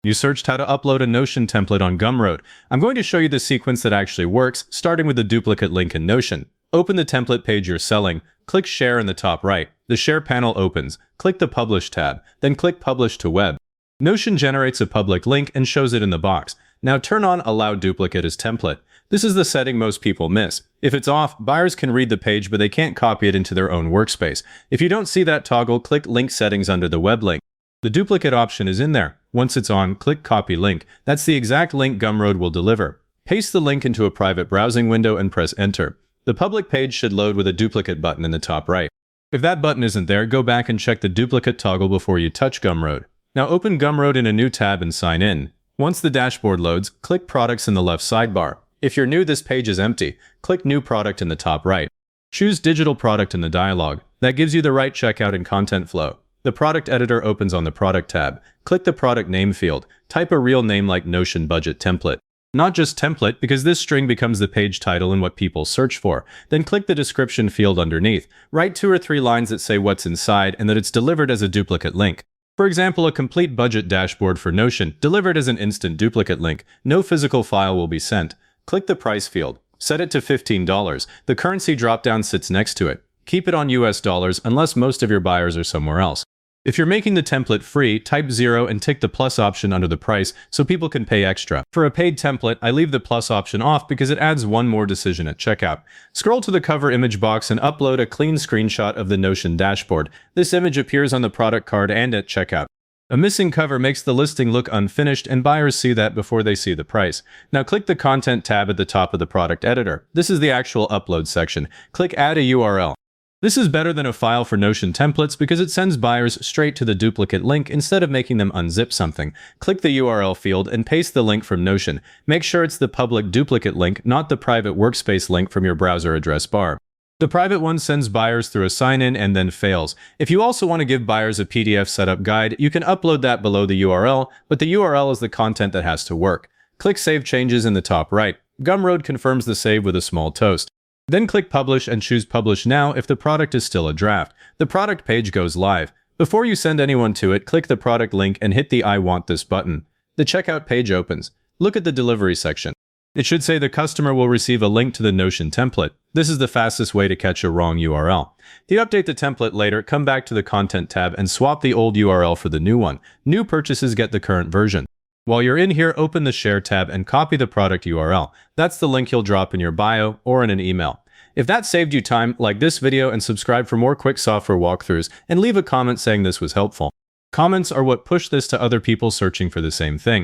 You searched how to upload a Notion template on Gumroad. I'm going to show you the sequence that actually works, starting with the duplicate link in Notion. Open the template page you're selling, click Share in the top right. The Share panel opens. Click the Publish tab, then click Publish to Web. Notion generates a public link and shows it in the box. Now turn on Allow Duplicate as Template. This is the setting most people miss. If it's off, buyers can read the page but they can't copy it into their own workspace. If you don't see that toggle, click Link Settings under the web link. The duplicate option is in there. Once it's on, click Copy Link. That's the exact link Gumroad will deliver. Paste the link into a private browsing window and press Enter. The public page should load with a duplicate button in the top right. If that button isn't there, go back and check the duplicate toggle before you touch Gumroad. Now open Gumroad in a new tab and sign in. Once the dashboard loads, click Products in the left sidebar. If you're new, this page is empty. Click New Product in the top right. Choose Digital Product in the dialog. That gives you the right checkout and content flow. The product editor opens on the Product tab. Click the product name field. Type a real name like Notion Budget Template. Not just template, because this string becomes the page title and what people search for. Then click the description field underneath. Write 2 or 3 lines that say what's inside and that it's delivered as a duplicate link. For example, a complete budget dashboard for Notion, delivered as an instant duplicate link. No physical file will be sent. Click the price field. Set it to $15. The currency dropdown sits next to it. Keep it on US dollars unless most of your buyers are somewhere else. If you're making the template free, type 0 and tick the plus option under the price so people can pay extra. For a paid template, I leave the plus option off because it adds one more decision at checkout. Scroll to the cover image box and upload a clean screenshot of the Notion dashboard. This image appears on the product card and at checkout. A missing cover makes the listing look unfinished and buyers see that before they see the price. Now click the Content tab at the top of the product editor. This is the actual upload section. Click Add a URL. This is better than a file for Notion templates because it sends buyers straight to the duplicate link instead of making them unzip something. Click the URL field and paste the link from Notion. Make sure it's the public duplicate link, not the private workspace link from your browser address bar. The private one sends buyers through a sign-in and then fails. If you also want to give buyers a PDF setup guide, you can upload that below the URL, but the URL is the content that has to work. Click Save Changes in the top right. Gumroad confirms the save with a small toast. Then click Publish and choose Publish Now if the product is still a draft. The product page goes live. Before you send anyone to it, click the product link and hit the I want this button. The checkout page opens. Look at the delivery section. It should say the customer will receive a link to the Notion template. This is the fastest way to catch a wrong URL. If you update the template later, come back to the Content tab and swap the old URL for the new one. New purchases get the current version. While you're in here, open the Share tab and copy the product URL. That's the link you'll drop in your bio or in an email. If that saved you time, like this video and subscribe for more quick software walkthroughs, and leave a comment saying this was helpful. Comments are what push this to other people searching for the same thing.